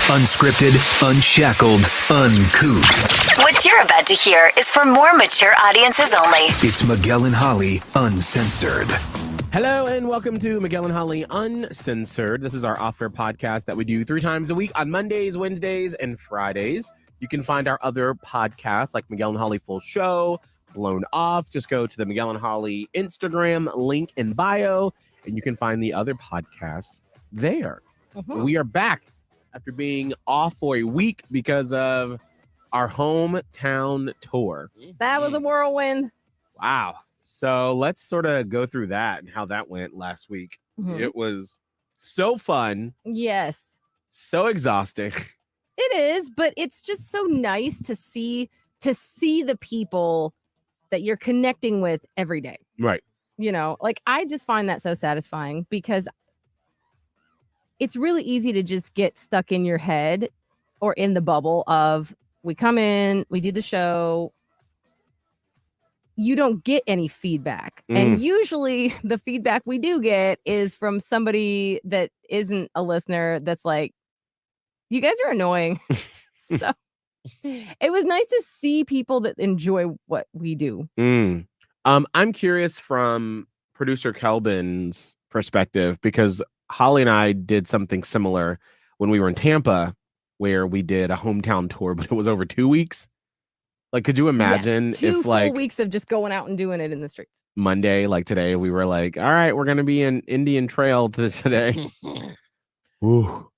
Unscripted, unshackled, uncouth. What you're about to hear is for more mature audiences only. It's Miguel and Holly, Uncensored. Hello and welcome to Miguel and Holly Uncensored. This is our off-air podcast that we do 3 times a week on Mondays, Wednesdays, and Fridays. You can find our other podcasts like Miguel and Holly Full Show, Blown Off. Just go to the Miguel and Holly Instagram link in bio, and you can find the other podcasts there. We are back after being off for a week because of our hometown tour. That was a whirlwind. Wow. So let's sort of go through that and how that went last week. It was so fun. Yes. So exhausting. It is, but it's just so nice to see the people that you're connecting with every day. Right. You know, like I just find that so satisfying because it's really easy to just get stuck in your head or in the bubble of we come in, we do the show. You don't get any feedback. And usually the feedback we do get is from somebody that isn't a listener that's like, you guys are annoying. So it was nice to see people that enjoy what we do. I'm curious from producer Kelvin's perspective because Holly and I did something similar when we were in Tampa where we did a hometown tour, but it was over 2 weeks. Like, could you imagine yes, 2 if like full weeks of just going out and doing it in the streets? Monday, like today, we were like, all right, we're going to be in Indian Trail today. Ooh.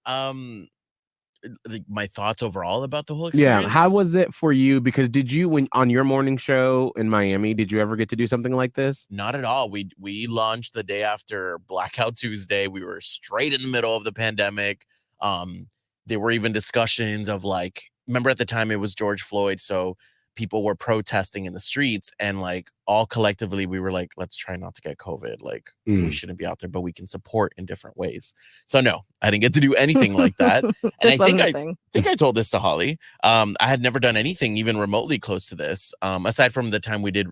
My thoughts overall about the whole experience. Yeah, how was it for you? Because did you, when on your morning show in Miami, did you ever get to do something like this? Not at all. We launched the day after Blackout Tuesday. We were straight in the middle of the pandemic. There were even discussions of like, remember at the time it was George Floyd, so people were protesting in the streets, and like all collectively we were like, let's try not to get COVID. Like we shouldn't be out there, but we can support in different ways. So no, I didn't get to do anything like that. And I think I told this to Holly. I had never done anything even remotely close to this, aside from the time we did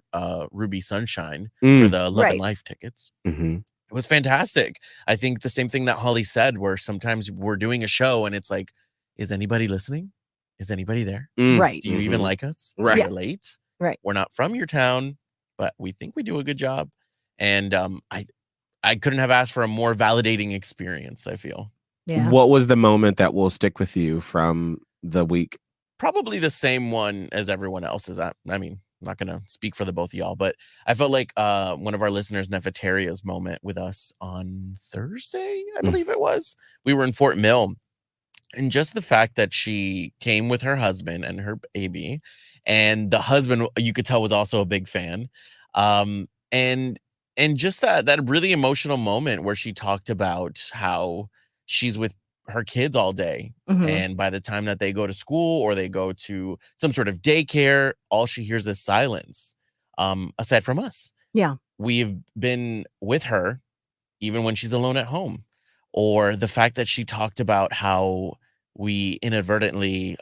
Ruby Sunshine for the Love and Life tickets. It was fantastic. I think the same thing that Holly said, where sometimes we're doing a show and it's like, is anybody listening? Is anybody there? Right. Do you even like us? Right. Do you relate? Right. We're not from your town, but we think we do a good job. And I couldn't have asked for a more validating experience, I feel. Yeah. What was the moment that will stick with you from the week? Probably the same one as everyone else's. I mean, I'm not going to speak for the both of y'all, but I felt like one of our listeners, Nefertaria's moment with us on Thursday, I believe it was. We were in Fort Mill. And just the fact that she came with her husband and her baby, and the husband, you could tell, was also a big fan. And just that really emotional moment where she talked about how she's with her kids all day. And by the time that they go to school or they go to some sort of daycare, all she hears is silence, aside from us. Yeah. We've been with her even when she's alone at home. Or the fact that she talked about how we inadvertently,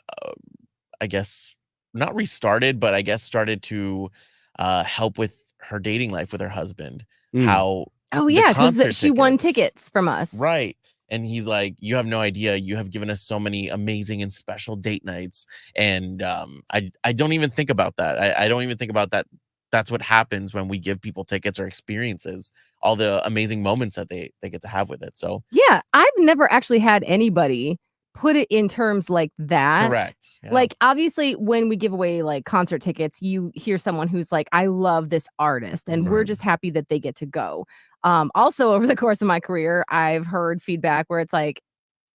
I guess, not restarted, but I guess started to help with her dating life with her husband. How because she won tickets from us. Right. And he's like, you have no idea. You have given us so many amazing and special date nights. And I don't even think about that. I don't even think about that. That's what happens when we give people tickets or experiences, all the amazing moments that they get to have with it. So yeah, I've never actually had anybody put it in terms like that. Correct. Yeah. Like obviously when we give away like concert tickets, you hear someone who's like, I love this artist and we're just happy that they get to go. Also over the course of my career, I've heard feedback where it's like,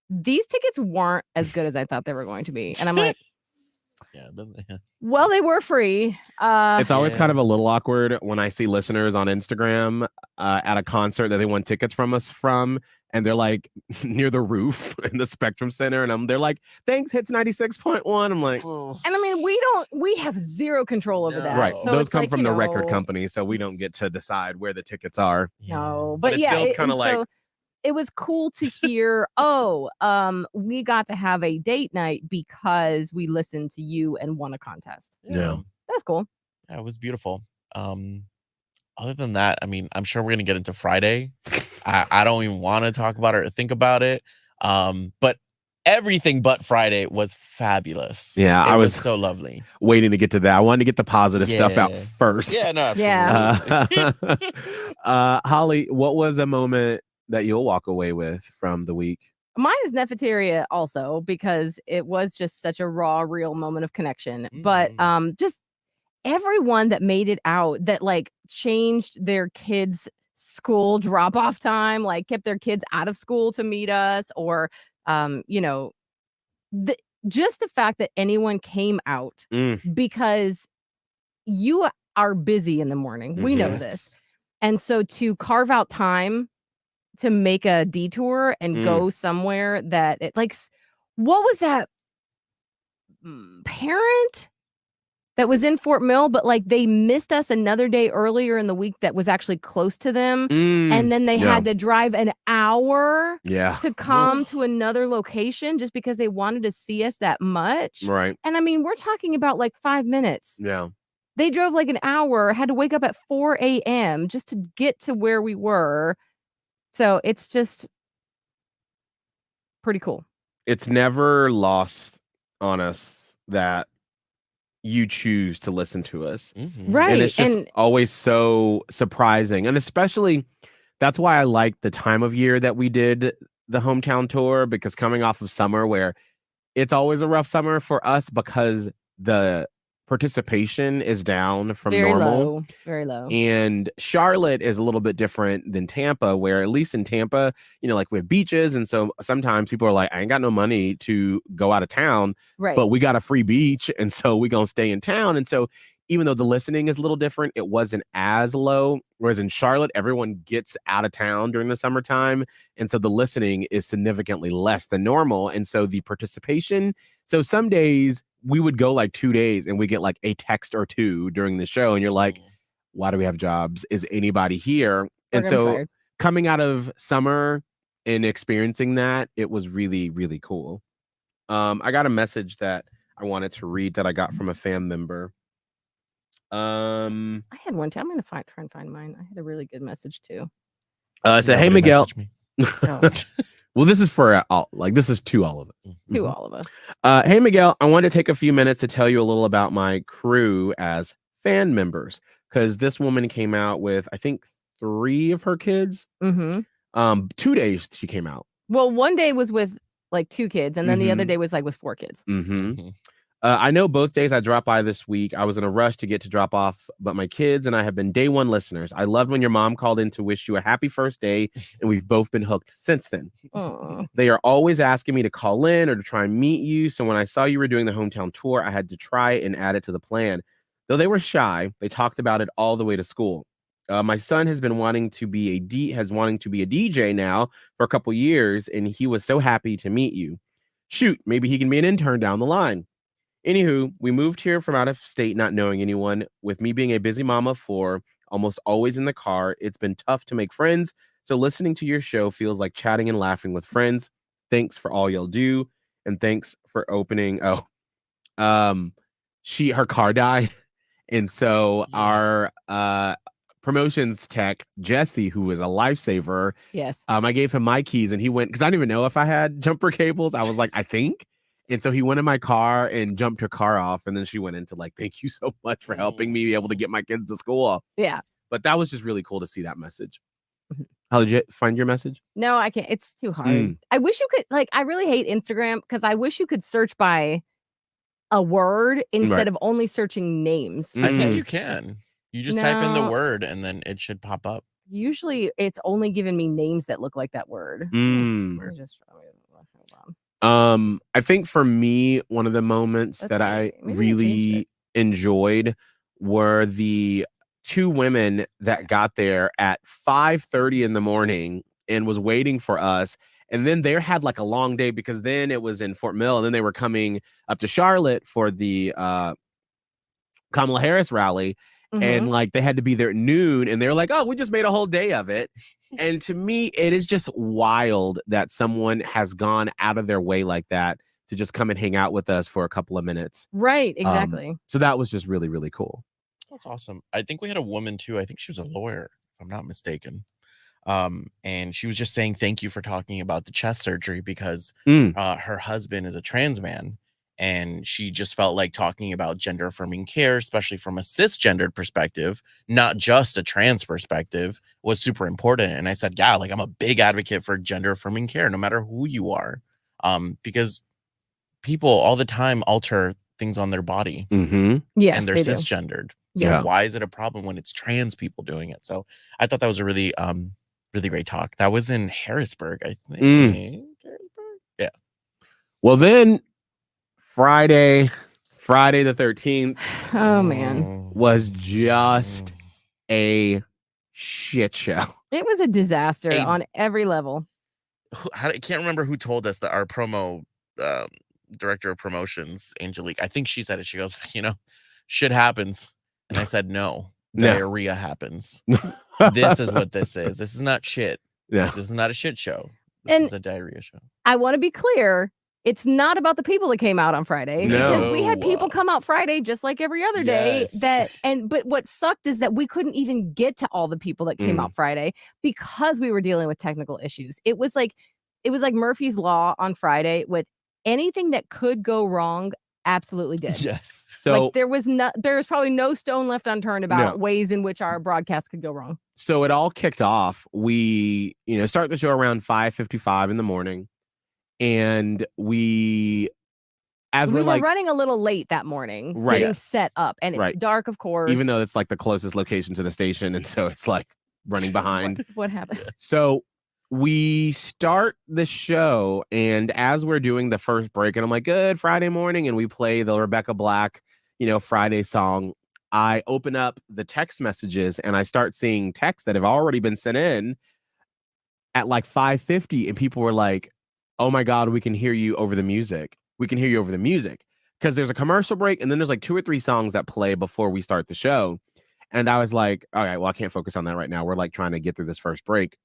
these tickets weren't as good as I thought they were going to be. And I'm like, well, they were free. It's always kind of a little awkward when I see listeners on Instagram at a concert that they won tickets from us from, and they're like near the roof in the Spectrum Center, and they're like, "Thanks, hits 96.1." I'm like, and I mean, we have zero control over that. Right. So those come like, from the record company, so we don't get to decide where the tickets are. No, but it feels kind of like. So, it was cool to hear, we got to have a date night because we listened to you and won a contest. Yeah. That's cool. Yeah, it was beautiful. Other than that, I mean, I'm sure we're going to get into Friday. I don't even want to talk about it or think about it. But everything but Friday was fabulous. Yeah, It I was was so lovely. waiting to get to that. I wanted to get the positive stuff out Yeah. first. Yeah, no, Yeah. absolutely. Holly, what was a moment that you'll walk away with from the week? Mine is Nefertaria also because it was just such a raw, real moment of connection. But just everyone that made it out that like changed their kids' school drop-off time, like kept their kids out of school to meet us, or you know, just the fact that anyone came out because you are busy in the morning. We know this. And so to carve out time to make a detour and go somewhere that it like what was that parent that was in Fort Mill, but like they missed us another day earlier in the week that was actually close to them. And then they had to drive an hour to come to another location just because they wanted to see us that much. Right. And I mean, we're talking about like 5 minutes. Yeah. They drove like an hour, had to wake up at 4 a.m. just to get to where we were. So it's just pretty cool. It's never lost on us that you choose to listen to us. Right. And it's just always so surprising. And especially that's why I like the time of year that we did the hometown tour, because coming off of summer where it's always a rough summer for us because the participation is down from normal. Very low. And Charlotte is a little bit different than Tampa, where at least in Tampa, like we have beaches. And so sometimes people are like, I ain't got no money to go out of town, but we got a free beach. And so we going to stay in town. And so even though the listening is a little different, it wasn't as low. Whereas in Charlotte, everyone gets out of town during the summertime. And so the listening is significantly less than normal. And so the participation. So some days we would go like 2 days and we get like a text or two during the show. And you're like, why do we have jobs? Is anybody here? And so coming out of summer and experiencing that, it was really, really cool. I got a message that I wanted to read that I got from a fan member. I had one too. I'm gonna try and find mine. I had a really good message too. I said, "Hey Miguel." Oh. Well, this is for this is to all of us. To all of us. Hey Miguel, I wanted to take a few minutes to tell you a little about my crew as fan members, because this woman came out with I think 3 of her kids. 2 days she came out. Well, one day was with like 2 kids, and then the other day was like with 4 kids. I know both days I dropped by this week. I was in a rush to get to drop off, but my kids and I have been day one listeners. I loved when your mom called in to wish you a happy first day, and we've both been hooked since then. They are always asking me to call in or to try and meet you. So when I saw you were doing the hometown tour, I had to try and add it to the plan. Though they were shy, they talked about it all the way to school. My son has been wanting to be a DJ now for a couple years, and he was so happy to meet you. Shoot, maybe he can be an intern down the line. Anywho, we moved here from out of state not knowing anyone. With me being a busy mama of 4, almost always in the car, it's been tough to make friends. So listening to your show feels like chatting and laughing with friends. Thanks for all y'all do. And thanks for opening. Her car died. And so our promotions tech, Jesse, who is a lifesaver. Yes. I gave him my keys and he went, because I didn't even know if I had jumper cables. I was like, I think. And so he went in my car and jumped her car off. And then she went into like, thank you so much for helping me be able to get my kids to school. Yeah. But that was just really cool to see that message. How did you find your message? No, I can't. It's too hard. I wish you could, I really hate Instagram because I wish you could search by a word instead of only searching names. I think you can. You just type in the word and then it should pop up. Usually it's only giving me names that look like that word. I think for me, one of the moments that I really enjoyed were the 2 women that got there at 5:30 in the morning and was waiting for us. And then they had like a long day because then it was in Fort Mill and then they were coming up to Charlotte for the Kamala Harris rally. And like they had to be there at noon and they're like, oh, we just made a whole day of it. And to me, it is just wild that someone has gone out of their way like that to just come and hang out with us for a couple of minutes. Right, exactly. So that was just really, really cool. That's awesome. I think we had a woman too. I think she was a lawyer, if I'm not mistaken. And she was just saying thank you for talking about the chest surgery because her husband is a trans man, and she just felt like talking about gender affirming care, especially from a cisgendered perspective, not just a trans perspective, was super important. And I said, yeah, like I'm a big advocate for gender affirming care, no matter who you are, because people all the time alter things on their body, Yes, and they're they do. cisgendered. So Yeah. why is it a problem when it's trans people doing it? So I thought that was a really really great talk. That was in Harrisburg, I think. Harrisburg? Yeah. Well, then Friday the 13th Oh man, was just a shit show. it was a disaster Hey, on every level. I can't remember who told us that our promo director of promotions, Angelique, I think she said it. She goes, shit happens. And I said, no, diarrhea happens. This is what this is. This is not shit. Yeah. This is not a shit show. This is a diarrhea show. I want to be clear. It's not about the people that came out on Friday. No. Because we had people come out Friday just like every other day. But what sucked is that we couldn't even get to all the people that came out Friday because we were dealing with technical issues. It was like Murphy's Law on Friday with anything that could go wrong absolutely did. Yes. So like there was probably no stone left unturned about ways in which our broadcast could go wrong. So it all kicked off. We, start the show around 5:55 in the morning. And we were like running a little late that morning, right, getting set up, and it's dark, of course. Even though it's like the closest location to the station, and so it's like running behind. What happened? So we start the show, and as we're doing the first break, and I'm like, good Friday morning, and we play the Rebecca Black, Friday song. I open up the text messages, and I start seeing texts that have already been sent in at like 5:50, and people were like, oh my God, we can hear you over the music. We can hear you over the music. Because there's a commercial break, and then there's like 2 or 3 songs that play before we start the show. And I was like, all right, well, I can't focus on that right now. We're like trying to get through this first break.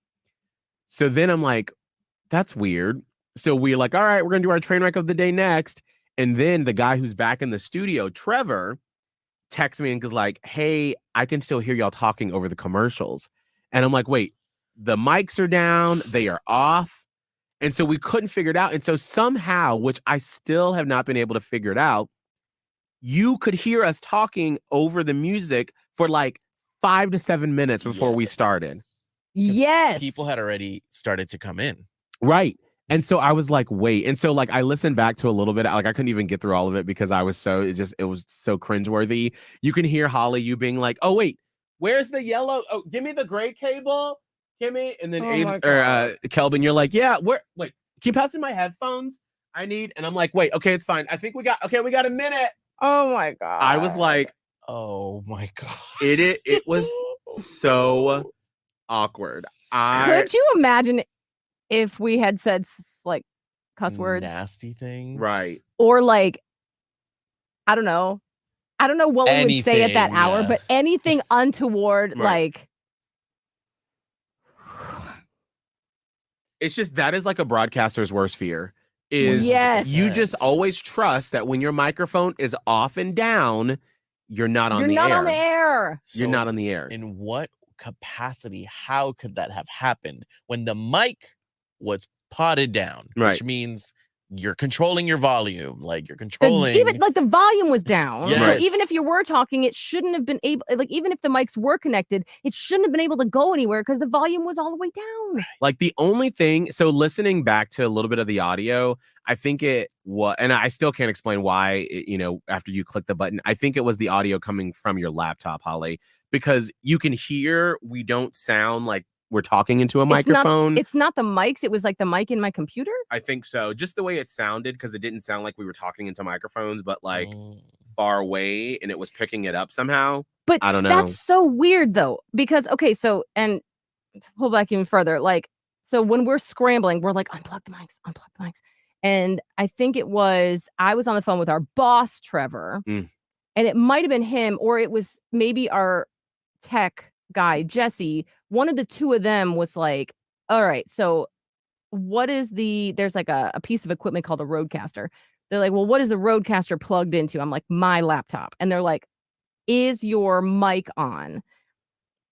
So then I'm like, that's weird. So we're like, all right, we're going to do our train wreck of the day next. And then the guy who's back in the studio, Trevor, texts me and goes like, hey, I can still hear y'all talking over the commercials. And I'm like, wait, the mics are down. They are off. And so we couldn't figure it out. And so somehow, which I still have not been able to figure it out, you could hear us talking over the music for like 5 to 7 minutes before we started. Yes. People had already started to come in. Right. And so I was like, wait. And so like I listened back to a little bit. Like I couldn't even get through all of it because I was it was so cringeworthy. You can hear Holly, you being like, oh, wait, where's the yellow? Oh, give me the gray cable. Kimmy, and then Kelvin, you're like, yeah, wait, can you pass me my headphones? And I'm like, wait, okay, it's fine. I think we got a minute. Oh my God. I was like, oh my God. It was so awkward. Could you imagine if we had said like cuss words? Nasty things. Right. Or like, I don't know what we would say at that hour, but anything untoward, like. It's just that is like a broadcaster's worst fear is you just always trust that when your microphone is off and down, you're not on the air. You're not on the air. You're not on the air. In what capacity? How could that have happened when the mic was potted down? Right. Which means you're controlling your volume, like you're controlling. Even like the volume was down. Yes. So even if you were talking, it shouldn't have been able. Like even if the mics were connected, it shouldn't have been able to go anywhere because the volume was all the way down. Like the only thing. So listening back to a little bit of the audio, I think it was, and I still can't explain why. After you click the button, I think it was the audio coming from your laptop, Holly, because you can hear we don't sound like we're talking into a microphone. It's not the mics. It was like the mic in my computer. I think so. Just the way it sounded, because it didn't sound like we were talking into microphones, but like far away, and it was picking it up somehow. But I don't know. That's so weird though, because so and to pull back even further, like so when we're scrambling, we're like unplug the mics, and I think I was on the phone with our boss Trevor, and it might have been him, or it was maybe our tech guy Jesse. One of the two of them was like, all right, so what is there's like a piece of equipment called a Rodecaster. They're like, well, what is a Rodecaster plugged into? I'm like, my laptop. And they're like, is your mic on?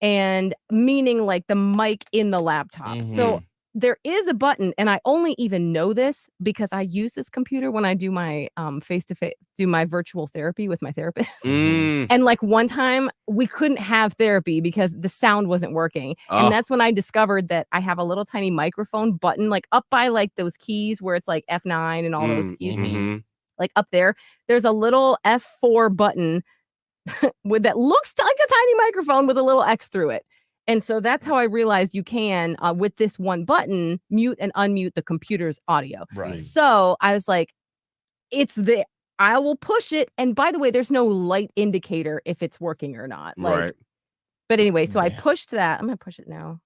and meaning like the mic in the laptop. So there is a button, and I only even know this because I use this computer when I do my face-to-face, do my virtual therapy with my therapist. And like one time we couldn't have therapy because the sound wasn't working. And that's when I discovered that I have a little tiny microphone button like up by like those keys where it's like F9 and all those keys. Like up there, there's a little F4 button with that looks like a tiny microphone with a little X through it. And so that's how I realized you can, with this one button, mute and unmute the computer's audio. Right. So I was like, I will push it. And by the way, there's no light indicator if it's working or not. Like, Right. But anyway, so I pushed that. I'm going to push it now.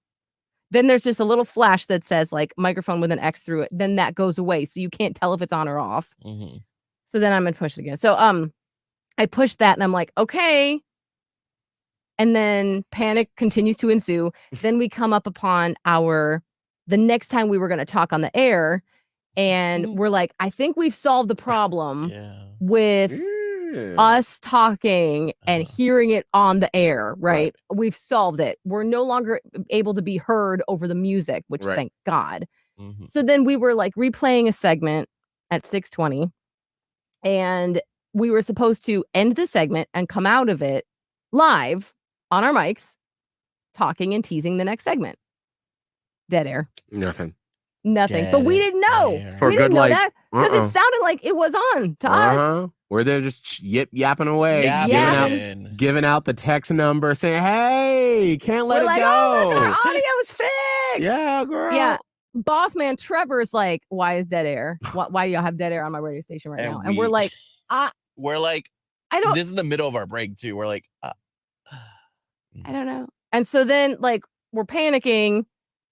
Then there's just a little flash that says like microphone with an X through it. Then that goes away. So you can't tell if it's on or off. So then I'm going to push it again. So I pushed that and I'm like, okay. And then panic continues to ensue. Then we come up upon the next time we were going to talk on the air. And we're like, I think we've solved the problem with us talking and hearing it on the air, right? We've solved it. We're no longer able to be heard over the music, which thank God. So then we were like replaying a segment at 6:20. And we were supposed to end the segment and come out of it live on our mics, talking and teasing the next segment. Dead air. Nothing. But we didn't know. For we good, didn't know like, that because it sounded like it was on to us. We're there just yapping away, giving out the text number, saying, "Hey, can't let it go." Oh, look, our audio is fixed. Yeah, girl. Yeah. Boss man Trevor's like, "Why is dead air? Why do y'all have dead air on my radio station right now?" And we're like, I don't. This is the middle of our break too. We're like, I don't know. And so then like we're panicking,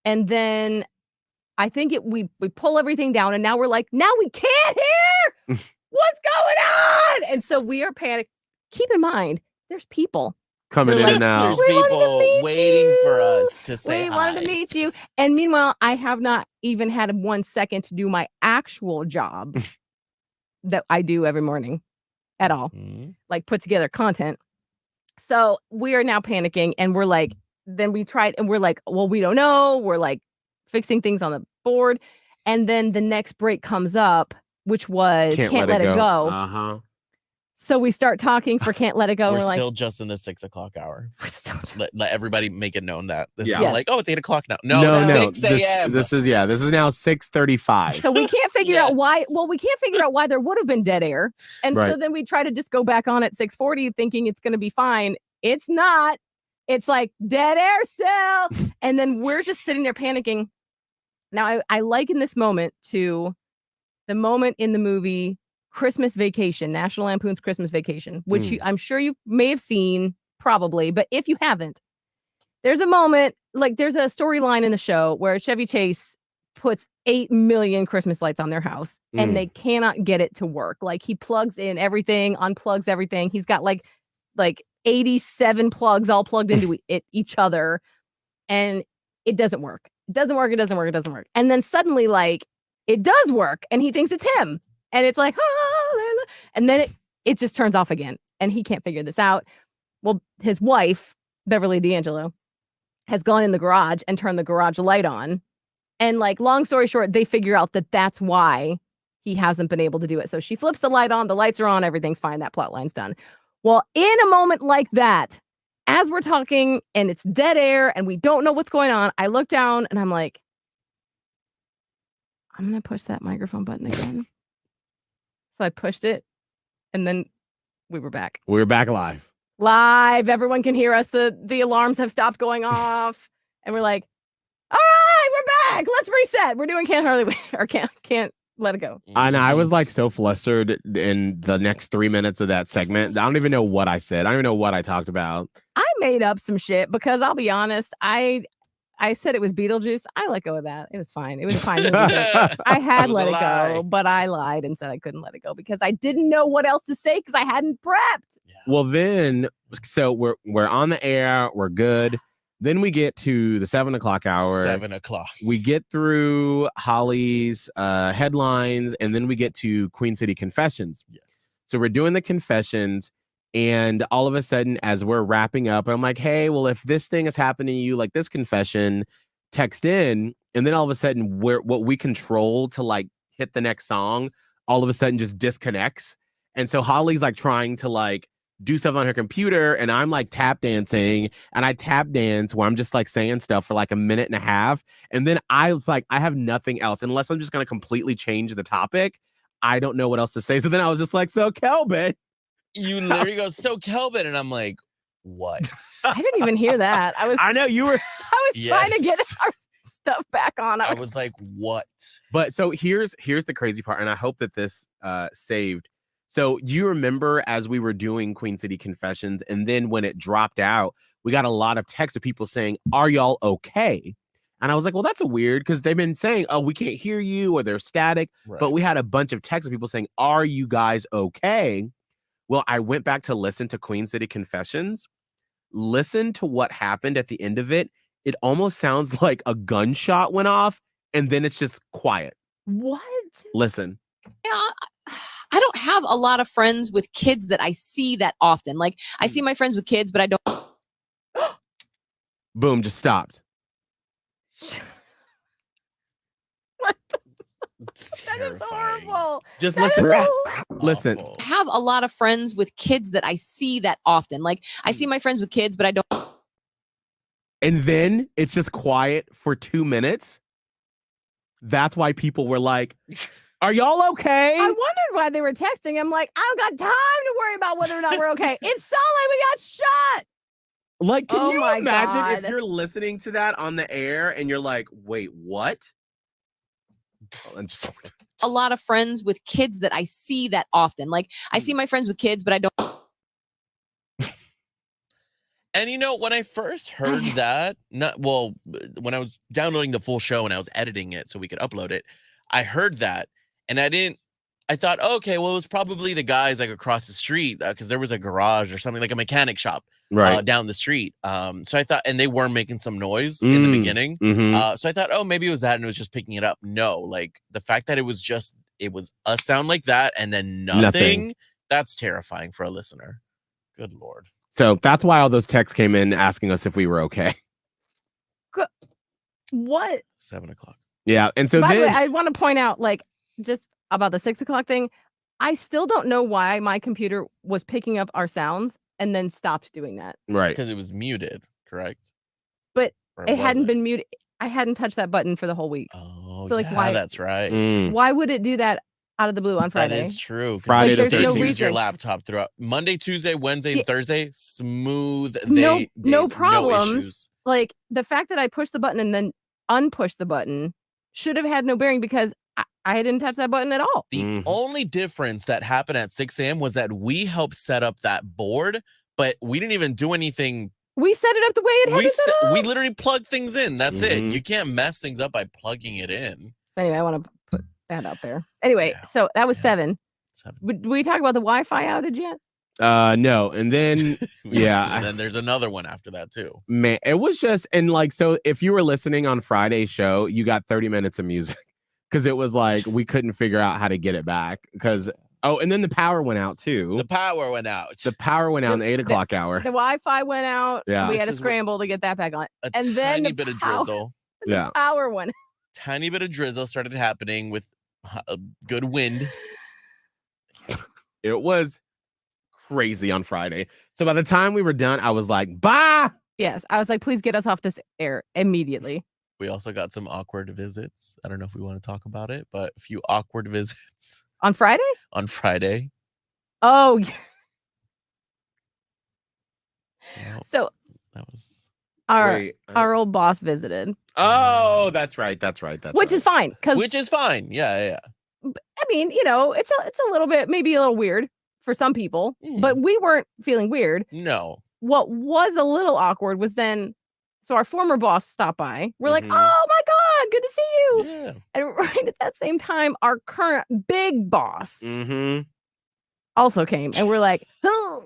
and then I think we pull everything down, and now we're like, now we can't hear what's going on. And so we are panicked. Keep in mind, there's people coming in and out. There's people waiting for us to say we hi. wanted to meet you. And meanwhile, I have not even had 1 second to do my actual job that I do every morning at all. Like put together content. So we are now panicking, and we're like, then we tried, and we're like, well, we don't know. We're like fixing things on the board. And then the next break comes up, which was Can't Let It Go. So we start talking for Can't Let It Go. We're like, still just in the 6 o'clock hour. We're still let everybody make it known that this is Yeah. like, oh, it's 8 o'clock now. No, No. 6 a.m. This is now 6:35. So we can't figure out why. Well, we can't figure out why there would have been dead air. And so then we try to just go back on at 6:40 thinking it's going to be fine. It's not. It's like dead air still. And then we're just sitting there panicking. Now, I liken this moment to the moment in the movie Christmas Vacation, National Lampoon's Christmas Vacation, which I'm sure you may have seen probably. But if you haven't, there's a moment, like there's a storyline in the show where Chevy Chase puts 8 million Christmas lights on their house and they cannot get it to work. Like he plugs in everything, unplugs everything. He's got like 87 plugs all plugged into each other, and it doesn't work. It doesn't work. And then suddenly like it does work, and he thinks it's him. And it's like, and then it just turns off again, and he can't figure this out. Well, his wife, Beverly D'Angelo, has gone in the garage and turned the garage light on. And like, long story short, they figure out that that's why he hasn't been able to do it. So she flips the light on, the lights are on, everything's fine. That plot line's done. Well, in a moment like that, as we're talking and it's dead air and we don't know what's going on, I look down and I'm like, I'm going to push that microphone button again. So I pushed it, and then we were back. We were back live. Live. Everyone can hear us. The alarms have stopped going off. And we're like, all right, we're back. Let's reset. We're doing Can't Hardly Wait, or Can't Let It Go. And I was like so flustered in the next 3 minutes of that segment. I don't even know what I said. I don't even know what I talked about. I made up some shit because I'll be honest, I said it was Beetlejuice. I let go of that. It was fine. It was fine. I had let it go, but I lied and said I couldn't let it go because I didn't know what else to say because I hadn't prepped. Yeah. Well, then, so we're on the air. We're good. Then we get to the 7 o'clock hour. 7 o'clock. We get through Holly's headlines, and then we get to Queen City Confessions. Yes. So we're doing the confessions, And all of a sudden, as we're wrapping up, I'm like, hey, well, if this thing is happening to you, like this confession, text in. And then all of a sudden, what we control to like hit the next song, all of a sudden just disconnects. And so Holly's like trying to like do stuff on her computer, and I'm like tap dancing, and I tap dance where I'm just like saying stuff for like a minute and a half. And then I was like, I have nothing else unless I'm just going to completely change the topic. I don't know what else to say. So then I was just like, so Kelvin. You literally go, so Kelvin, and I'm like, what? I didn't even hear that. I know you were. I was trying to get our stuff back on. I was like, what? But so here's the crazy part, and I hope that this saved. So do you remember as we were doing Queen City Confessions, and then when it dropped out, we got a lot of texts of people saying, are y'all okay? And I was like, well, that's a weird, because they've been saying, oh, we can't hear you, or they're static. Right. But we had a bunch of texts of people saying, are you guys okay? Well, I went back to listen to Queen City Confessions. Listen to what happened at the end of it. It almost sounds like a gunshot went off, and then it's just quiet. What? Listen. Yeah, I don't have a lot of friends with kids that I see that often. Like, I see my friends with kids, but I don't. Boom, just stopped. What? It's That is terrifying. horrible. Just That listen. is Listen. Awful. Have a lot of friends with kids that I see that often. Like, I see my friends with kids, but I don't. And then it's just quiet for 2 minutes. That's why people were like, are y'all okay? I wondered why they were texting. I'm like, I don't got time to worry about whether or not we're okay. It sounded like we got shot. Like, can Oh you my imagine if God. you're listening to that on the air and you're like, wait, what? And just- A lot of friends with kids that I see that often. Like, I see my friends with kids, but I don't. And you know, when I first heard that, when I was downloading the full show and I was editing it so we could upload it, I heard that, and I thought, oh, okay, well, it was probably the guys like across the street, because there was a garage or something, like a mechanic shop down the street. So I thought, and they were making some noise in the beginning. Mhm. So I thought, oh, maybe it was that, and it was just picking it up. No, like the fact that it was a sound like that and then nothing. That's terrifying for a listener. Good Lord. So that's why all those texts came in asking us if we were okay. What? 7 o'clock. Yeah. And so By the way, then I want to point out, like, just about the 6 o'clock thing. I still don't know why my computer was picking up our sounds and then stopped doing that. right. Because it was muted, correct? But Or It hadn't wasn't? been muted. I hadn't touched that button for the whole week. Oh, So, like, yeah, why- that's right. Mm. Why would it do that out of the blue on Friday? That is true. 'Cause Friday you to can There's no use your reason. laptop throughout Monday, Tuesday, Wednesday, Yeah. and Thursday. Smooth. No days, problems. No issues. Like, the fact that I pushed the button and then unpushed the button should have had no bearing because I didn't touch that button at all. The Mhm. only difference that happened at 6 a.m. was that we helped set up that board, but we didn't even do anything. We set it up the way it had to set up. We literally plugged things in. That's Mhm. it. You can't mess things up by plugging it in. So anyway, I want to put that out there. Anyway, Yeah. so that was Yeah. 7. 7. Did we talk about the Wi-Fi outage yet? No. And then Yeah. And then there's another one after that too. man, it was just, and like, so if you were listening on Friday's show, you got 30 minutes of music because it was like we couldn't figure out how to get it back because and then the power went out too. The power went out. The power went out in the 8 o'clock hour. The Wi-Fi went out. Yeah. We had to This is what- scramble to get that back on. A and then tiny the bit of power- drizzle. Yeah. Power went. Tiny bit of drizzle started happening with a good wind. It was crazy on Friday. So by the time we were done, I was like, bye. Yes, I was like, please get us off this air immediately. We also got some awkward visits. I don't know if we want to talk about it, but a few awkward visits On Friday? on Friday. Oh, yeah. Well, So that was our Wait, our old boss visited, oh, that's right. That's right. That's which right. is fine because which is fine. Yeah. I mean, it's a little bit, maybe a little weird for some people, but we weren't feeling weird. No. What was a little awkward was then, so our former boss stopped by. We're like, Mhm. oh my God, good to see you. Yeah. And right at that same time, our current big boss Mm-hmm. also came. And we're like, oh,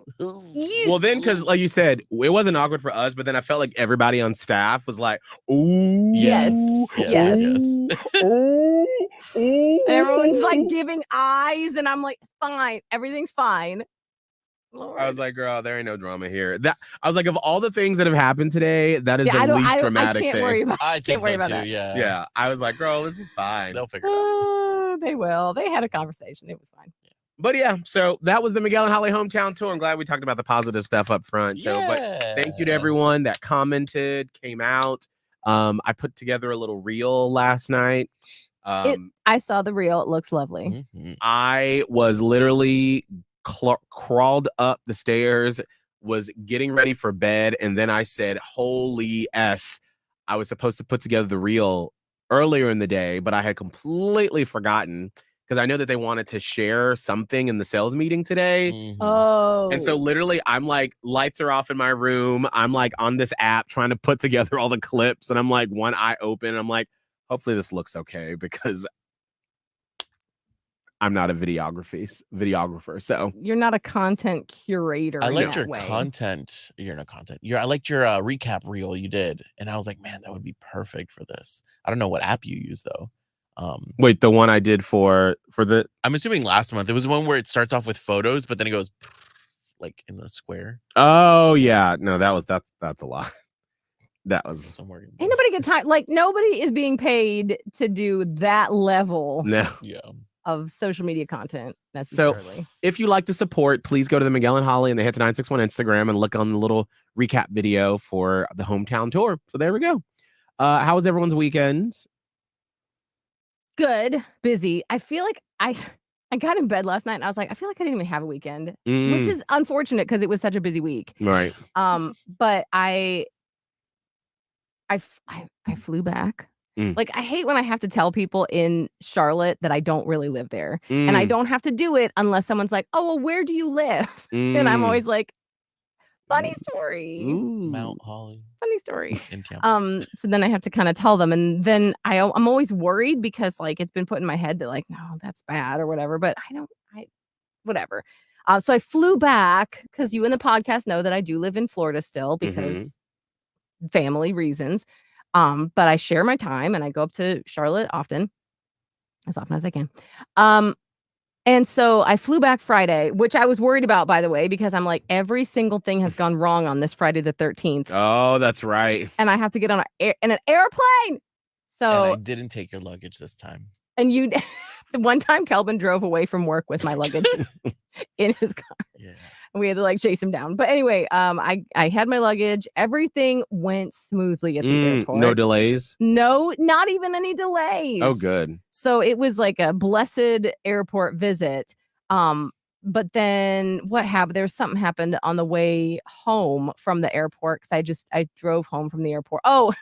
you. Well, then, because like you said, it wasn't awkward for us, but then I felt like everybody on staff was like, ooh. Yes, yes. Ooh. Ooh. And everyone's like giving eyes. And I'm like, fine, everything's fine. Lord. I was like, girl, there ain't no drama here. That I was like, of all the things that have happened today, that is Yeah, the least I dramatic can't thing. worry about. I think worry so about too. that. Yeah. Yeah, I was like, girl, this is fine. They'll figure it out. They will. They had a conversation. It was fine. But yeah, so that was the Miguel and Holly hometown tour. I'm glad we talked about the positive stuff up front. So, but thank you to everyone that commented, came out. I put together a little reel last night. I saw the reel. It looks lovely. Mhm. I was literally crawled up the stairs, was getting ready for bed, and then I said, holy S. I was supposed to put together the reel earlier in the day, but I had completely forgotten because I know that they wanted to share something in the sales meeting today. Mhm. Oh. And so literally I'm like, lights are off in my room. I'm like on this app trying to put together all the clips, and I'm like one eye open. I'm like, hopefully this looks okay because I'm not a videographer. So you're not a content curator. I in liked that your way. content. You're not content. I liked your recap reel you did, and I was like, man, that would be perfect for this. I don't know what app you use though. Wait, the one I did for the I'm assuming last month. It was one where it starts off with photos, but then it goes like in the square. Oh yeah, no, that's a lot. That was Somewhere. Ain't nobody get time. Like nobody is being paid to do that level no. Yeah. of social media content necessarily. If you like to support, please go to the Miguel and Holly and the Hits 961 Instagram and look on the little recap video for the hometown tour. So there we go. How was everyone's weekend? Good, busy. I feel like I got in bed last night and I was like, I feel like I didn't even have a weekend, which is unfortunate because it was such a busy week. Right. But I flew back. Like I hate when I have to tell people in Charlotte that I don't really live there, and I don't have to do it unless someone's like, "Oh, well, where do you live?" And I'm always like, "Funny story, Mount Holly. funny story." In Tampa. So then I have to kind of tell them, and then I'm always worried because like it's been put in my head that like, no, that's bad or whatever, but whatever. So I flew back because you in the podcast know that I do live in Florida still because family reasons. But I share my time and I go up to Charlotte as often as I can. And so I flew back Friday, which I was worried about, by the way, because I'm like, every single thing has gone wrong on this Friday the 13th. Oh, that's right. And I have to get on in an airplane. So And I didn't take your luggage this time. and you the one time Kelvin drove away from work with my luggage in his car. Yeah. We had to like chase him down. But anyway, I had my luggage. Everything went smoothly at the airport. No delays? No, not even any delays. Oh, good. So it was like a blessed airport visit. But then what happened? There was something happened on the way home from the airport because I drove home from the airport. Oh,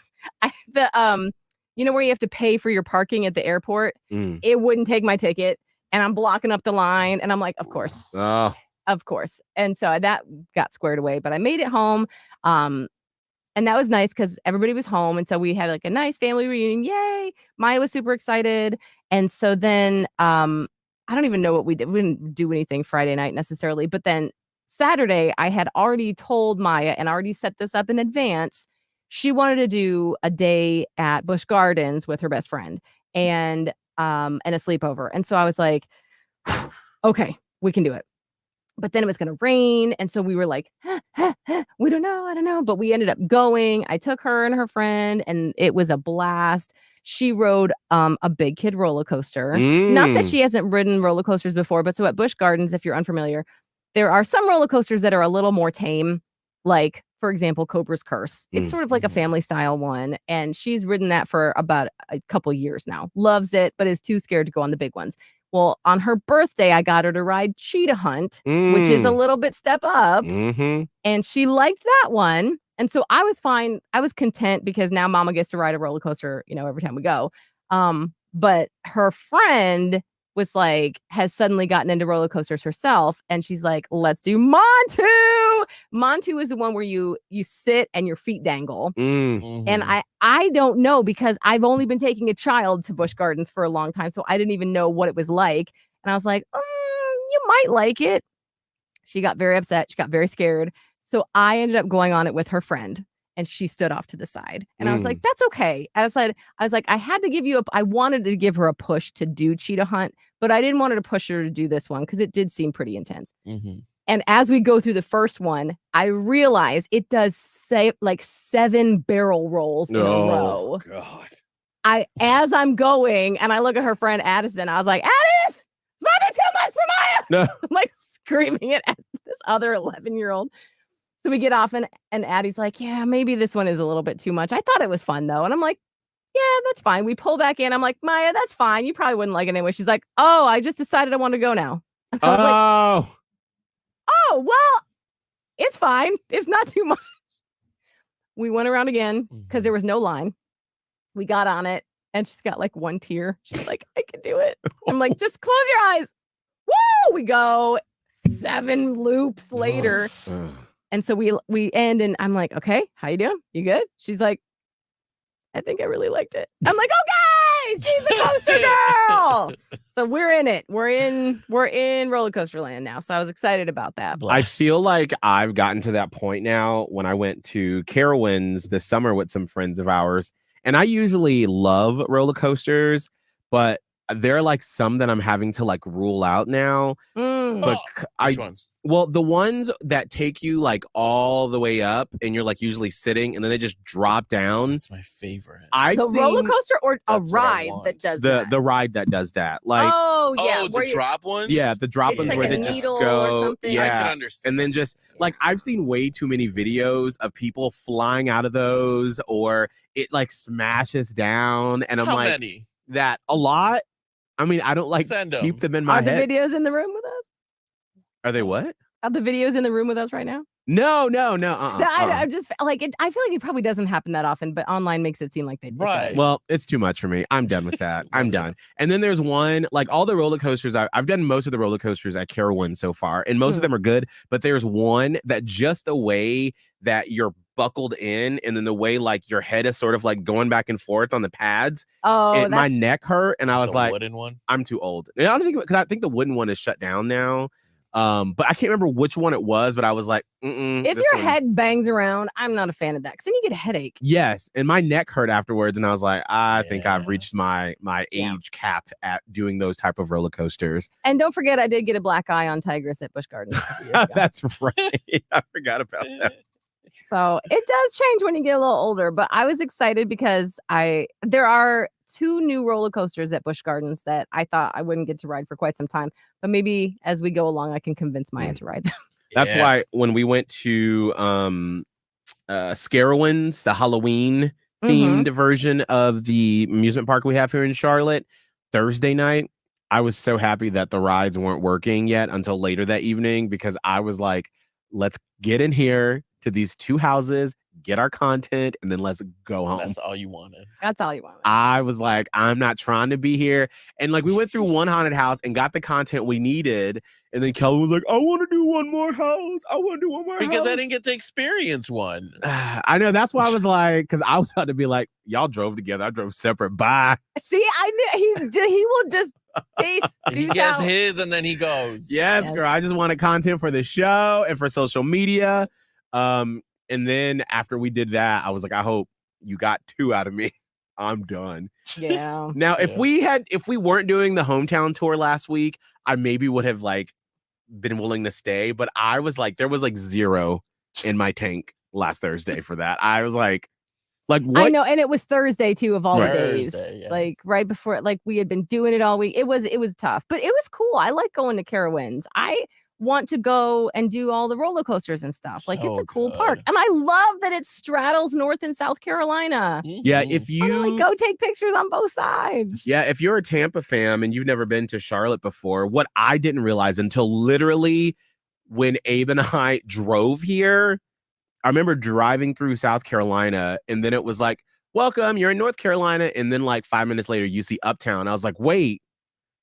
you know where you have to pay for your parking at the airport? It wouldn't take my ticket, and I'm blocking up the line, and I'm like, of course. Oh. Of course. And so that got squared away, but I made it home. And that was nice because everybody was home. And so we had like a nice family reunion. Yay. Maya was super excited. And so then I don't even know what we did. We didn't do anything Friday night necessarily. But then Saturday, I had already told Maya and already set this up in advance. She wanted to do a day at Busch Gardens with her best friend and a sleepover. And so I was like, okay, we can do it. But then it was going to rain. And so we were like, we don't know. I don't know. But we ended up going. I took her and her friend, and it was a blast. She rode a big kid roller coaster. Not that she hasn't ridden roller coasters before, but so at Busch Gardens, if you're unfamiliar, there are some roller coasters that are a little more tame. Like, for example, Cobra's Curse. It's sort of like a family style one. And she's ridden that for about a couple years now. Loves it, but is too scared to go on the big ones. Well, on her birthday, I got her to ride Cheetah Hunt, which is a little bit step up. And she liked that one. And so I was fine. I was content because now Mama gets to ride a roller coaster, every time we go. But her friend was like, has suddenly gotten into roller coasters herself. And she's like, let's do Montu. Montu is the one where you sit and your feet dangle. And I don't know because I've only been taking a child to Busch Gardens for a long time. So I didn't even know what it was like. And I was like, you might like it. She got very upset. She got very scared. So I ended up going on it with her friend. And she stood off to the side. And I was like, that's okay. I was like, I had to give you I wanted to give her a push to do Cheetah Hunt, but I didn't want her to push her to do this one because it did seem pretty intense. And as we go through the first one, I realize it does say like 7 barrel rolls in a row. God. As I'm going, and I look at her friend Addison, I was like, Addison, it's might be too much for Maya. No. I'm like screaming it at this other 11-year-old. So we get off, and Addie's like, yeah, maybe this one is a little bit too much. I thought it was fun though. And I'm like, yeah, that's fine. We pull back in. I'm like, Maya, that's fine. You probably wouldn't like it anyway. She's like, oh, I just decided I want to go now. I was like, oh, well, it's fine. It's not too much. We went around again because there was no line. We got on it, and she's got like 1 tear. She's like, I can do it. I'm like, just close your eyes. Woo! We go 7 loops later. And so we end, and I'm like, okay, how you doing? You good? She's like, I think I really liked it. I'm like, okay, she's a coaster girl. So we're in it. We're in roller coaster land now. So I was excited about that. I feel like I've gotten to that point now when I went to Scarowinds this summer with some friends of ours. And I usually love roller coasters, but there are like some that I'm having to like rule out now. But Which ones? Well, the ones that take you like all the way up and you're like usually sitting and then they just drop down. That's my favorite. The roller coaster or a That's what I ride want. that does that? The ride that does that. Like oh yeah, Oh, the drop ones? yeah, the drop It's ones like where a they just needle or go. something. I Yeah. can understand. And then just like I've seen way too many videos of people flying out of those or it like smashes down. And I'm How like many? that a lot. I mean, I don't like Send 'em. keep them in my Are the head. videos in the room with us? Are they what? Are the videos in the room with us right now? No. I just like it. I feel like it probably doesn't happen that often, but online makes it seem like they do. Right. Well, it's too much for me. I'm done with that. I'm done. And then there's one, like all the roller coasters, I've done most of the roller coasters at Carowinds so far, and most of them are good. But there's one that just the way that you're buckled in, and then the way like your head is sort of like going back and forth on the pads, Oh, my neck hurt, and I was The like, wooden one? I'm too old. And I don't think because I think the wooden one is shut down now. But I can't remember which one it was, but I was like, if your head bangs around, I'm not a fan of that because then you get a headache. yes, and my neck hurt afterwards, and I was like, I think I've Yeah. reached my age cap at doing those type of roller coasters. And don't forget, I did get a black eye on Tigress at Busch Gardens a couple years ago. That's right. I forgot about that. So it does change when you get a little older, but I was excited because there are 2 new roller coasters at Busch Gardens that I thought I wouldn't get to ride for quite some time, but maybe as we go along, I can convince Maya to ride them. That's Yeah. why when we went to Scarowinds, the Halloween themed version of the amusement park we have here in Charlotte, Thursday night, I was so happy that the rides weren't working yet until later that evening because I was like, let's get in here to these 2 houses, get our content, and then let's go home. That's all you wanted. That's all you want. I was like, I'm not trying to be here. And like we went through one haunted house and got the content we needed. And then Kelly was like, I want to do one more house. I want to do one more Because house. I didn't get to experience one. I know. That's why I was like, because I was about to be like, y'all drove together. I drove separate. Bye. See, I knew he will just face He deuce gets out. his and then he goes. Yes, Yes. girl. I just wanted content for the show and for social media. And then after we did that, I was like, I hope you got 2 out of me. I'm done. Yeah. Now, if Yeah. we weren't doing the hometown tour last week, I maybe would have like been willing to stay. But I was like, there was like 0 in my tank last Thursday for that. I was like what? I know, and it was Thursday too of all Right. the days. Thursday, yeah. Like right before, like we had been doing it all week. It was tough, but it was cool. I like going to Carowinds. I want to go and do all the roller coasters and stuff. Like it's So a cool park, good. and I love that it straddles North and South Carolina. Yeah, Mhm. if I wanna, you like, go take pictures on both sides. Yeah, if you're a Tampa fan and you've never been to Charlotte before, what I didn't realize until literally when Abe and I drove here, I remember driving through South Carolina and then it was like, welcome, you're in North Carolina. And then like 5 minutes later, you see Uptown. I was like, wait,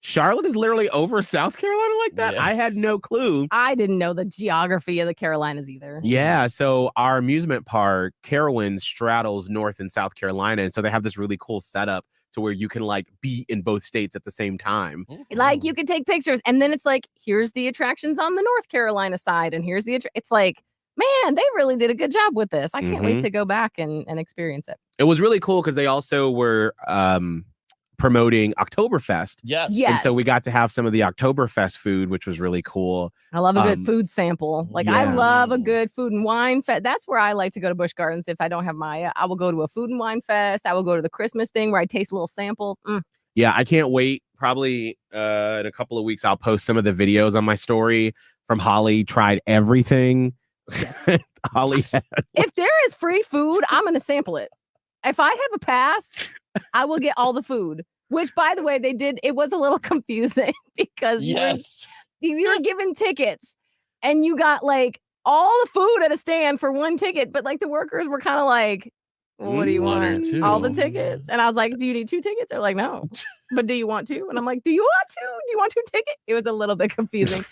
Charlotte is literally over South Carolina like that? I had Yes. no clue. I didn't know the geography of the Carolinas either. Yeah, so our amusement park, Carowinds, straddles North and South Carolina. And so they have this really cool setup to where you can like be in both states at the same time. Like you can take pictures, and then it's like, here's the attractions on the North Carolina side, and here's the it's like, man, they really did a good job with this. I can't wait to go back and experience it. It was really cool because they also were promoting Oktoberfest. Yes. Yeah. And so we Yes. got to have some of the Oktoberfest food, which was really cool. I love a good Um, food sample. Like I yeah. love a good food and wine fest. That's where I like to go to Busch Gardens. If I don't have Maya, I will go to a food and wine fest. I will go to the Christmas thing where I taste little samples. Yeah, I can't wait. Probably in a couple of weeks, I'll post some of the videos on my story from Holly. Tried everything. Holly had, If there is free food, I'm going to sample it. If I have a pass, I will get all the food. Which, by the way, they did. It was a little confusing because Yes. you were given tickets and you got like all the food at a stand for one ticket, but like the workers were kind of like, well, what do you One or want? two. All the tickets. And I was like, do you need 2 tickets? They're like, no. But do you want 2? And I'm like, do you want 2? Do you want 2 tickets? It was a little bit confusing.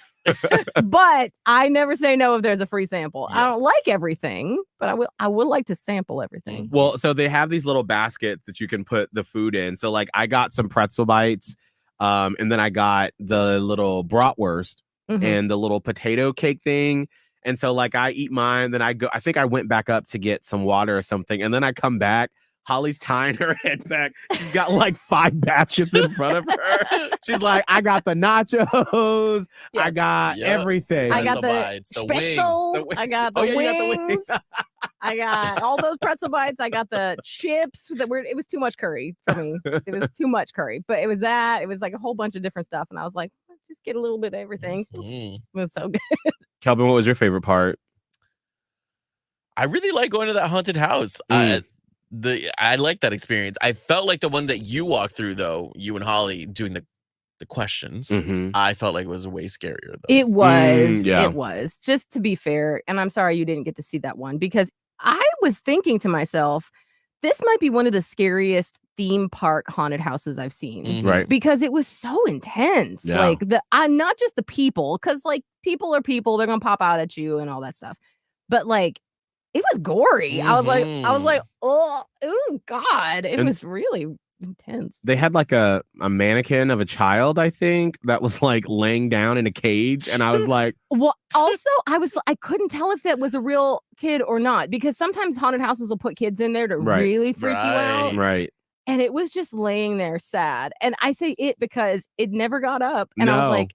But I never say no if there's a free sample. I don't Yes. like everything, but I would like to sample everything. well, so they have these little baskets that you can put the food in. So like I got some pretzel bites, and then I got the little bratwurst Mhm. and the little potato cake thing. And so like I eat mine, then I think I went back up to get some water or something, and then I come back. Holly's tying her head back. She's got like 5 baskets in front of her. She's like, I got the nachos. I Yes. got Yep. everything. I got Pretzel the bites, the wing. spitzel. The wing. I got the Oh, yeah, you got the wing. wings. I got all those pretzel bites. I got the chips that were. It was too much curry for me. It was too much curry, but it was that. It was like a whole bunch of different stuff, and I was like, just get a little bit of everything. Mm. It was so good. Kelvin, what was your favorite part? I really like going to that haunted house. I like that experience. I felt like the one that you walked through, though, you and Holly doing the questions. Mhm. I felt like it was way scarier, though. It was. yeah. It was. Just to be fair, and I'm sorry you didn't get to see that one because I was thinking to myself, this might be one of the scariest theme park haunted houses I've seen. Mhm. Right. Because it was so intense. Yeah. Like not just the people, because like people are people, they're gonna pop out at you and all that stuff. But like it was gory. I was like, oh God. It And- was really intense. They had like a mannequin of a child, I think, that was like laying down in a cage. And I was like, Well, also, I couldn't tell if that was a real kid or not because sometimes haunted houses will put kids in there to Right. really freak you out. Right. right. And it was just laying there sad. And I say it because it never got up. And I was No. like,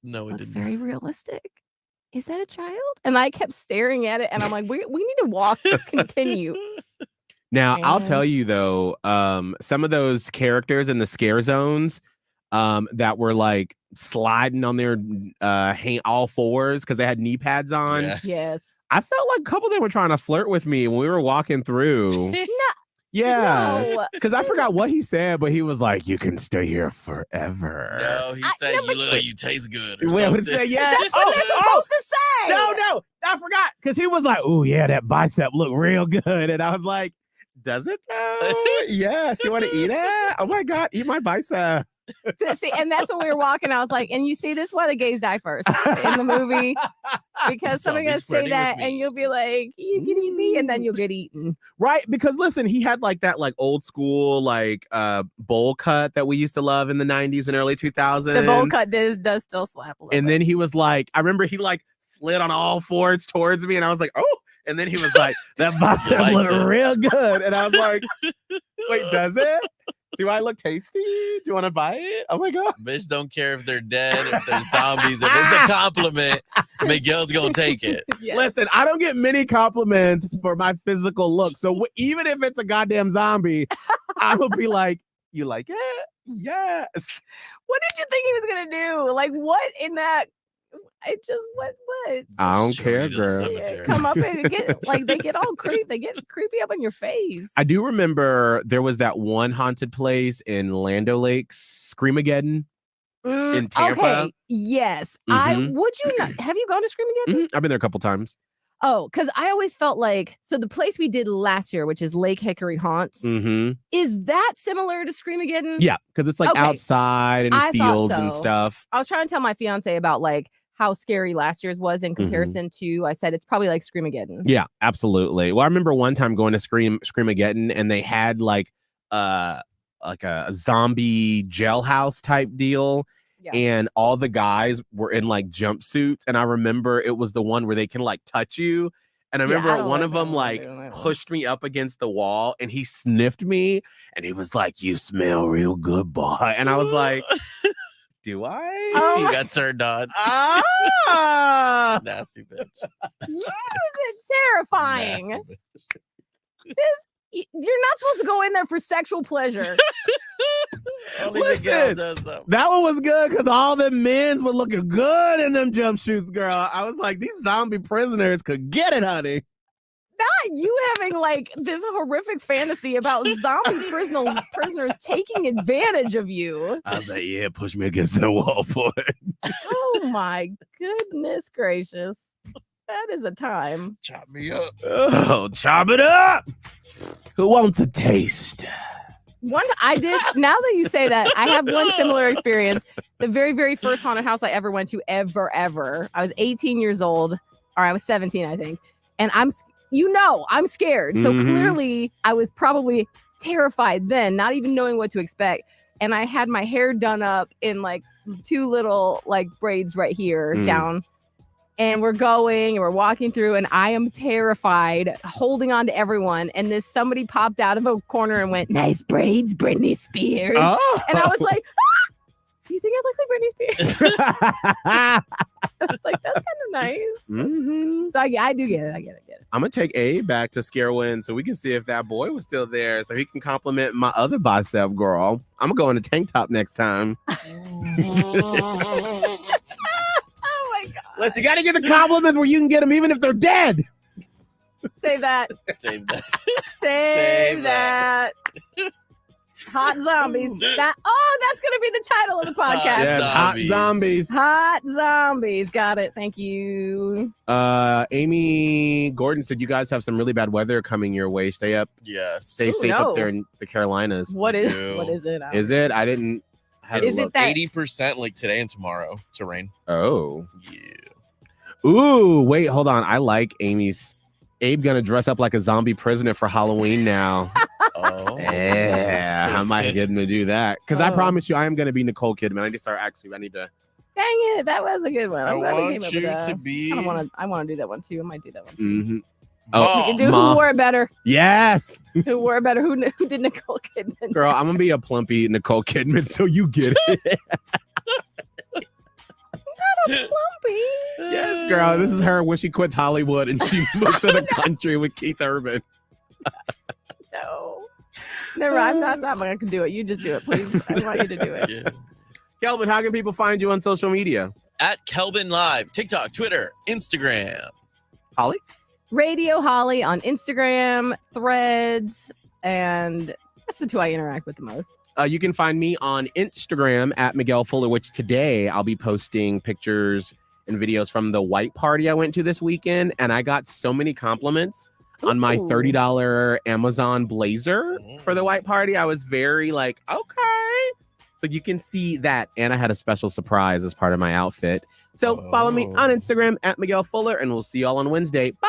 No, it that's didn't. very realistic. Is that a child? And I kept staring at it and I'm like, we need to walk, continue. Now, I'll And- tell you though, some of those characters in the scare zones that were like sliding on their all fours because they had knee pads on. Yes. Yes. I felt like a couple of them were trying to flirt with me when we were walking through. No, Yeah. no. Because I forgot what he said, but he was like, you can stay here forever. No, he said no, you but- look like you taste good. Or Wait, what did something. he say? Yeah. That's what they're supposed to say. No, I forgot. Because he was like, oh, yeah, that bicep looked real good. And I was like, does it though? Yes. You want to eat it? Oh my God, eat my bicep. See, and that's when we were walking. I was like, and you see, this is why the gays die first in the movie. Because somebody's gonna Zombies say flirting that with and me. you'll be like, you can eat me, and then you'll get eaten. Right. Because listen, he had like that like old school like bowl cut that we used to love in the 90s and early 2000s. The bowl cut does still slap a little And bit. then he was like, I remember he like slid on all fours towards me, and I was like, oh. And then he was like, that bicep liked looked it. real good. And I was like, wait, does it? Do I look tasty? Do you want to buy it? Oh my God. Bitch don't care if they're dead, if they're zombies. If it's a compliment, Miguel's gonna take it. Yes. Listen, I don't get many compliments for my physical look. So even if it's a goddamn zombie, I will be like, you like it? Yes. What did you think he was gonna do? Like, what in that? It just what? I don't Show care, you to the girl. cemetery. Come up and get like they get all creepy. They get creepy up in your face. I do remember there was that one haunted place in Lando Lakes, Screamageddon. in Tampa. Okay. Yes. I Mhm. would you not have you gone to Screamageddon? I've been there a couple times. Oh, because I always felt like so the place we did last year, which is Lake Hickory Haunts, Mm-hmm. is that similar to Screamageddon? Yeah, because it's like Okay. outside and I thought fields and so. stuff. I was trying to tell my fiance about like how scary last year's was in comparison to I said it's probably like Screamageddon. Yeah, absolutely. Well, I remember one time going to Screamageddon and they had like a zombie jailhouse type deal. Yeah. And all the guys were in like jumpsuits. And I remember it was the one where they can like touch you. And I Yeah, remember I don't one like of that them one, like I don't like that one. pushed me up against the wall and he sniffed me and he was like, "You smell real good, boy." And I was like, "Do I?" Oh He my- got turned on. Ah! Nasty bitch. It's terrifying. Nasty bitch. You're not supposed to go in there for sexual pleasure. Only Listen, Miguel does that. That one was good because all the men's were looking good in them jumpsuits, girl. I was like, these zombie prisoners could get it, honey. Not you having like this horrific fantasy about zombie prisoners taking advantage of you. I was like, yeah, push me against the wall for it. Oh my goodness gracious. That is a time. Chop me up. Oh, chop it up. Who wants a taste? I did. Now that you say that, I have one similar experience. The very, very first haunted house I ever went to, ever. I was 18 years old, or I was 17, I think. And I'm scared. So Mhm. clearly, I was probably terrified then, not even knowing what to expect. And I had my hair done up in like two little like braids right here down. And we're going and we're walking through, and I am terrified, holding on to everyone. And this somebody popped out of a corner and went, "Nice braids, Britney Spears." Oh. And I was like, "Ah! Do you think I look like Britney Spears?" I was like, "That's kind of nice." Mm-hmm. So I do get it. I get it. I'm going to take Abe back to Scarowinds so we can see if that boy was still there so he can compliment my other bicep girl. I'm going to go in a tank top next time. Oh my God. Listen, you got to get the compliments where you can get them even if they're dead. Save that. Save that. Save that. that. Hot zombies. That's gonna be the title of the podcast. Yes, hot zombies. Hot zombies. Got it. Thank you. Amy Gordon said you guys have some really bad weather coming your way. Stay Yes. safe no. up there in the Carolinas. What is do. it? Is it? I didn't have Is a it look. that- 80% like today and tomorrow to rain. Oh. Yeah. Ooh, wait, hold on. I like Amy's. Abe gonna dress up like a zombie prisoner for Halloween now. Oh. Yeah, I might get him to do that. Because I Oh. promise you, I am gonna be Nicole Kidman. I need to start I need to. Dang it. That was a good one. I I'm glad we came want up with you that. to be. I want to do that one too. I might do that one too. Mhm. You Oh, can do Ma. who wore it better. Yes, Who wore it better? Who did Nicole Kidman? girl, I'm gonna be a plumpy Nicole Kidman, so you get it. Plumpy. Yes, girl, this is her when she quits Hollywood and she moves to the country with Keith Urban. No. Never. I'm not going to do it. You just do it, please. I want you to do it. Yeah. Kelvin, how can people find you on social media? At Kelvin Live, TikTok, Twitter, Instagram. Holly? Radio Holly on Instagram, Threads, and that's the two I interact with the most. You can find me on Instagram at Miguel Fuller, which today I'll be posting pictures and videos from the white party I went to this weekend. And I got so many compliments on my Ooh. $30 Amazon blazer for the white party. I was very like, okay. So you can see that. And I had a special surprise as part of my outfit. So follow me on Instagram at Miguel Fuller, and we'll see y'all on Wednesday. Bye.